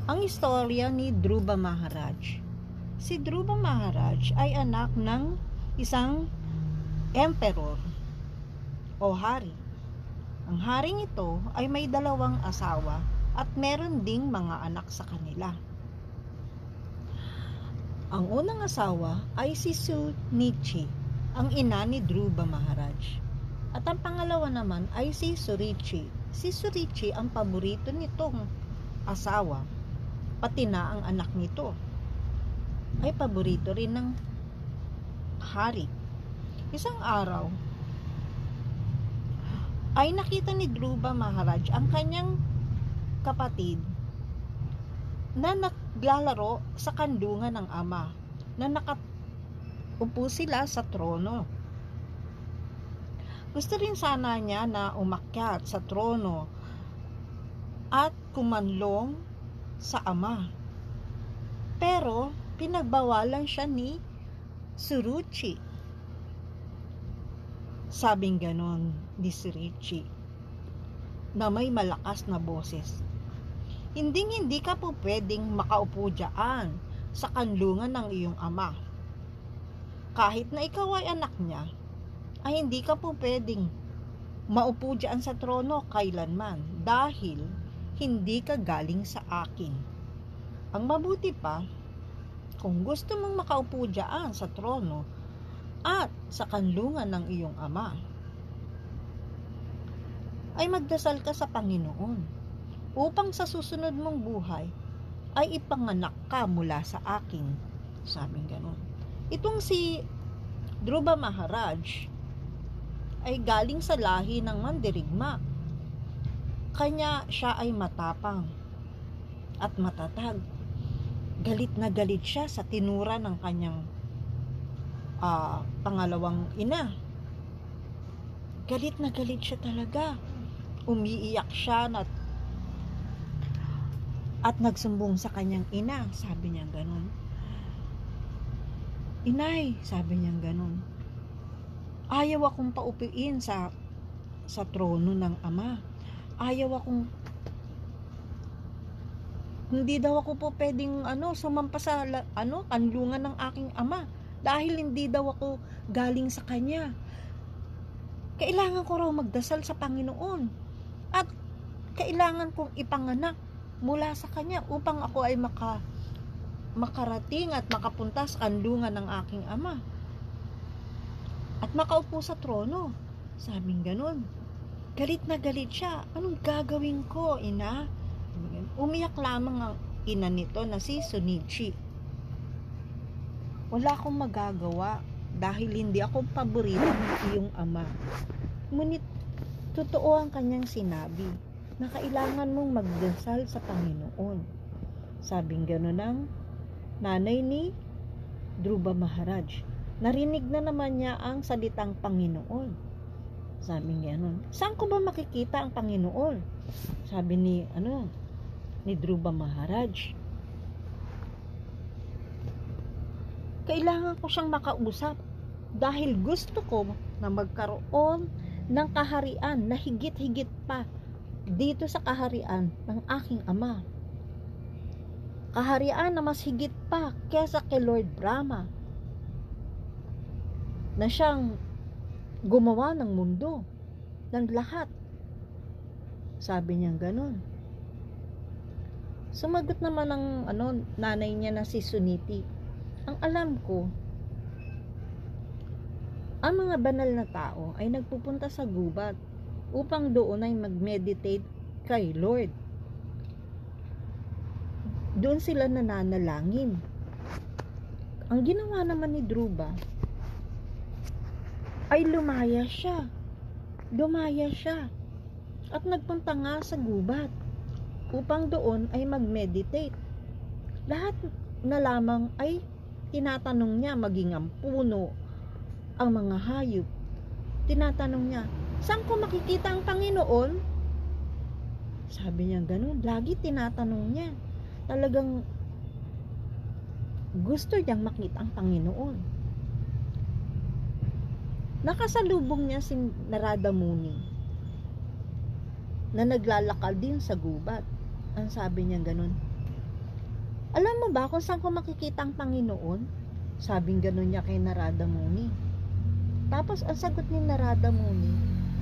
Ang istorya ni Dhruva Maharaj. Si Dhruva Maharaj ay anak ng isang emperor o hari. Ang haring ito ay may 2 asawa at meron ding mga anak sa kanila. Ang unang asawa ay si Sunichi, ang ina ni Dhruva Maharaj. At ang pangalawa naman ay si Surichi. Si Surichi ang paborito nitong asawa, pati na ang anak nito ay paborito rin ng hari. Isang araw ay nakita ni Dhruva Maharaj ang kanyang kapatid na naglalaro sa kandungan ng ama, na nakaupo sila sa trono. Gusto rin sana niya na umakyat sa trono at kumanlong sa ama. Pero pinagbawalan siya ni Suruchi. Sabing ganon ni Suruchi na may malakas na boses. Hindi ka po pwedeng makaupo dyan sa kanlungan ng iyong ama. Kahit na ikaw ay anak niya, ay hindi ka po pwedeng maupo dyan sa trono kailanman dahil hindi ka galing sa akin. Ang mabuti pa, kung gusto mong makaupo dyan sa trono at sa kanlungan ng iyong ama, ay magdasal ka sa Panginoon upang sa susunod mong buhay ay ipanganak ka mula sa akin. Sabing ganon. Itong si Dhruva Maharaj ay galing sa lahi ng mandirigma. Kanya siya ay matapang at matatag. Galit na galit siya sa tinura ng kanyang pangalawang ina. Galit na galit siya talaga. Umiiyak siya at nagsumbong sa kanyang ina. Sabi niya ganon. Inay, sabi niya ganon, ayaw akong paupuin sa trono ng ama. Hindi daw ako po pwedeng sumampa sa kanlungan ng aking ama dahil hindi daw ako galing sa kanya. Kailangan ko raw magdasal sa Panginoon at kailangan kong ipanganak mula sa kanya upang ako ay makarating at makapunta sa kanlungan ng aking ama at makaupo sa trono. Sabing ganon. Galit na galit siya. Anong gagawin ko, ina? Umiyak lamang ang ina nito na si Sunichi. Wala akong magagawa dahil hindi ako paborito ng iyong ama. Ngunit totoo ang kanyang sinabi na kailangan mong magdasal sa Panginoon. Sabing ganon ng nanay ni Dhruva Maharaj. Narinig na naman niya ang salitang Panginoon. Sabi niya saan ko ba makikita ang Panginoon? Sabi ni Dhruva Maharaj. Kailangan ko siyang makausap dahil gusto ko na magkaroon ng kaharian na higit-higit pa dito sa kaharian ng aking ama. Kaharian na mas higit pa kesa kay Lord Brahma na siyang gumawa ng mundo, ng lahat. Sabi niya ganon. Sumagot naman ang nanay niya na si Suniti. Ang alam ko, ang mga banal na tao ay nagpupunta sa gubat upang doon ay mag-meditate kay Lord. Doon sila nananalangin. Ang ginawa naman ni Dhruva ay lumaya siya at nagpunta nga sa gubat upang doon ay mag-meditate. Lahat na lamang ay tinatanong niya, maging ang puno, ang mga hayop. Tinatanong niya, saan ko makikita ang Panginoon? Sabi niya ganun, lagi tinatanong niya. Talagang gusto niyang makita ang Panginoon. Nakasalubong niya si Narada Muni na naglalakad din sa gubat. Ang sabi niya ganun, Alam mo ba kung saan ko makikita ang Panginoon? Sabing ganun niya kay Narada Muni. Tapos ang sagot ni Narada Muni,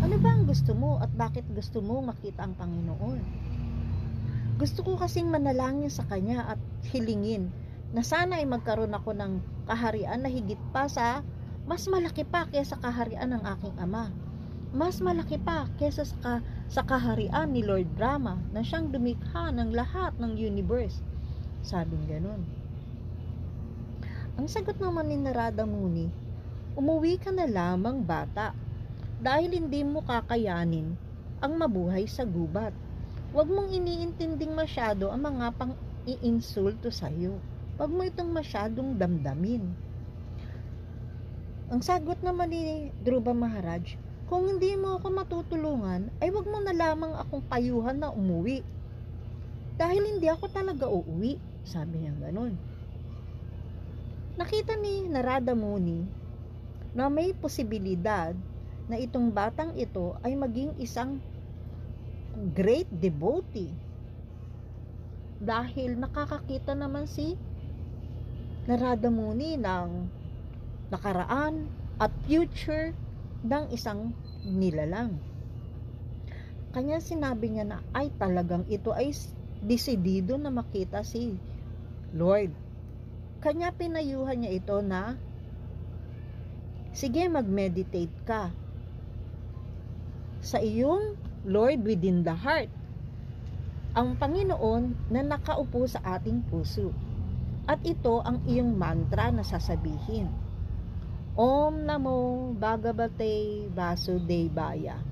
ano ba ang gusto mo at bakit gusto mo makita ang Panginoon? Gusto ko kasing manalangin sa Kanya at hilingin na sana ay magkaroon ako ng kaharian na higit pa sa mas malaki pa kaysa kaharian ng aking ama. Mas malaki pa kaysa sa kaharian ni Lord Brahma na siyang dumikha ng lahat ng universe. Sabing ganun. Ang sagot naman ni Narada Muni, umuwi ka na lamang bata dahil hindi mo kakayanin ang mabuhay sa gubat. Huwag mong iniintinding masyado ang mga pang-iinsulto sa iyo. Huwag mo itong masyadong damdamin. Ang sagot naman ni Dhruva Maharaj, kung hindi mo ako matutulungan, ay huwag mo na lamang akong payuhan na umuwi. Dahil hindi ako talaga uuwi. Sabi niya ganun. Nakita ni Narada Muni na may posibilidad na itong batang ito ay maging isang great devotee. Dahil nakakakita naman si Narada Muni ng nakaraan at future ng isang nilalang. Kanya sinabi niya na ay talagang ito ay desidido na makita si Lord. Kanya pinayuhan niya ito na sige, mag-meditate ka sa iyong Lord within the heart, ang Panginoon na nakaupo sa ating puso. At ito ang iyong mantra na sasabihin, Om Namo Bhagavate Vasudevaya.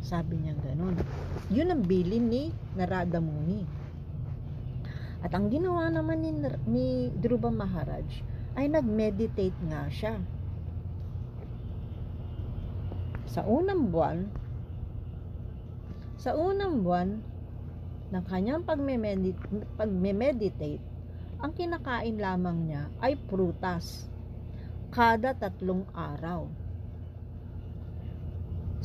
Sabi niya ganun. Yun ang bilin ni Narada Muni. At ang ginawa naman ni Dhruva Maharaj ay nag-meditate nga siya. Sa unang buwan ng kanyang pagme-meditate, ang kinakain lamang niya ay prutas kada 3 araw.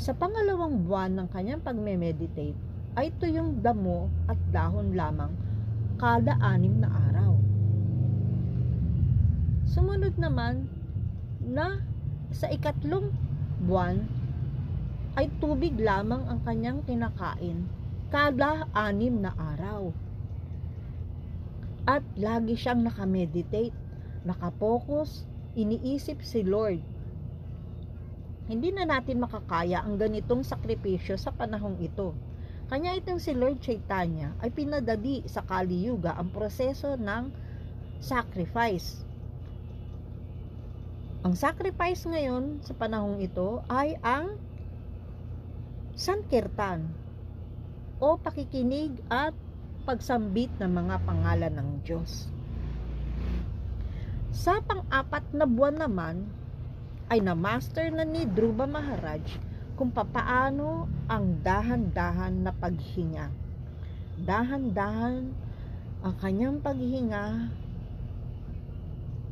Sa pangalawang buwan ng kanyang pagme-meditate ay tuyong damo at dahon lamang kada 6 na araw. Sumunod naman na sa ikatlong buwan ay tubig lamang ang kanyang kinakain kada 6 na araw. At lagi siyang nakameditate, nakapokus, iniisip si Lord. Hindi na natin makakaya ang ganitong sakripisyo sa panahong ito. Kanya itong si Lord Chaitanya ay pinadali sa Kali Yuga ang proseso ng sacrifice. Ang sacrifice ngayon sa panahong ito ay ang Sankirtan o pakikinig at pagsambit ng mga pangalan ng Diyos. Sa pang-4 na buwan naman ay na-master na ni Dhruva Maharaj kung papaano ang dahan-dahan na paghinga. Dahan-dahan ang kanyang paghinga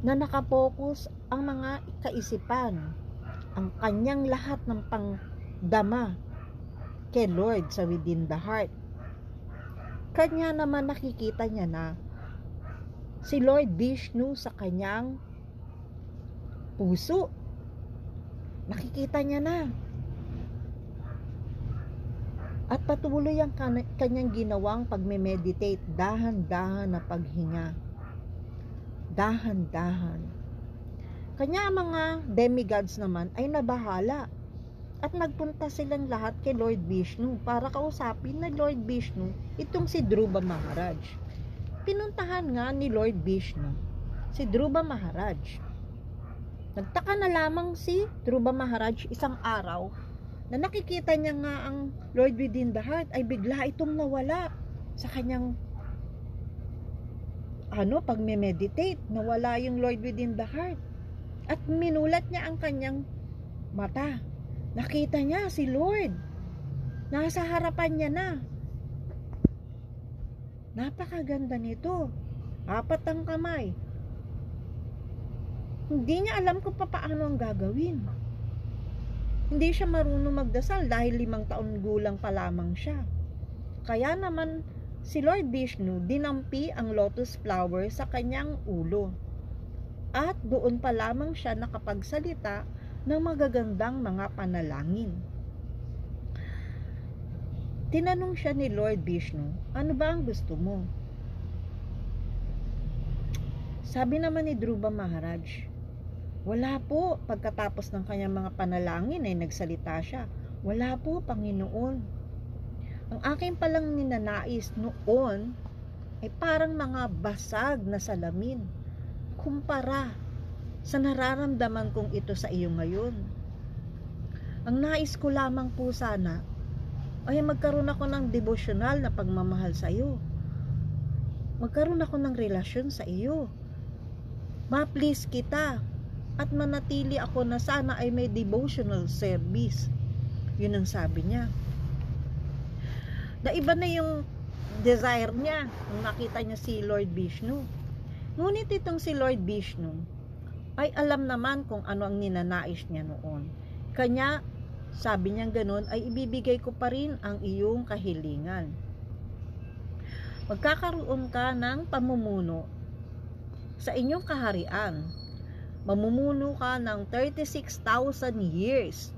na nakapokus ang mga kaisipan, ang kanyang lahat ng pangdama kay Lord sa within the heart. Kanya naman nakikita niya na si Lord Vishnu sa kanyang puso. Nakikita niya na. At patuloy ang kanyang ginawang pagme-meditate, dahan-dahan na paghinga. Dahan-dahan. Kanya mga demigods naman ay nabahala. At nagpunta silang lahat kay Lord Vishnu para kausapin na Lord Vishnu itong si Dhruva Maharaj. Pinuntahan nga ni Lord Vishnu si Dhruva Maharaj. Nagtaka na lamang si Dhruva Maharaj isang araw na nakikita niya nga ang Lord within the heart ay bigla itong nawala sa kanyang pagme-meditate. Nawala yung Lord within the heart. At minulat niya ang kanyang mata. Nakita niya si Lord. Nasa harapan niya na. Napakaganda nito. 4 ang kamay. Hindi niya alam kung paano ang gagawin. Hindi siya marunong magdasal dahil 5 taon gulang pa lamang siya. Kaya naman Si Lord Vishnu dinampi ang lotus flower sa kanyang ulo at doon pa lamang siya nakapagsalita ng magagandang mga panalangin. Tinanong siya ni Lord Vishnu, ano ba ang gusto mo? Sabi naman ni Dhruva Maharaj, wala po. Pagkatapos ng kanyang mga panalangin ay nagsalita siya, wala po, Panginoon. Ang aking palang ninanais noon ay parang mga basag na salamin kumpara sa nararamdaman kong ito sa iyo ngayon. Ang nais ko lamang po sana ay magkaroon ako ng devotional na pagmamahal sa iyo. Magkaroon ako ng relasyon sa iyo. Ma-please kita at manatili ako na sana ay may devotional service. Yun ang sabi niya. Naiba na yung desire niya nung nakita niya si Lord Vishnu. Ngunit itong si Lord Vishnu ay alam naman kung ano ang ninanais niya noon. Kanya, sabi niya ganun, ay ibibigay ko pa rin ang iyong kahilingan. Magkakaroon ka ng pamumuno sa inyong kaharian. Mamumuno ka ng 36,000 years.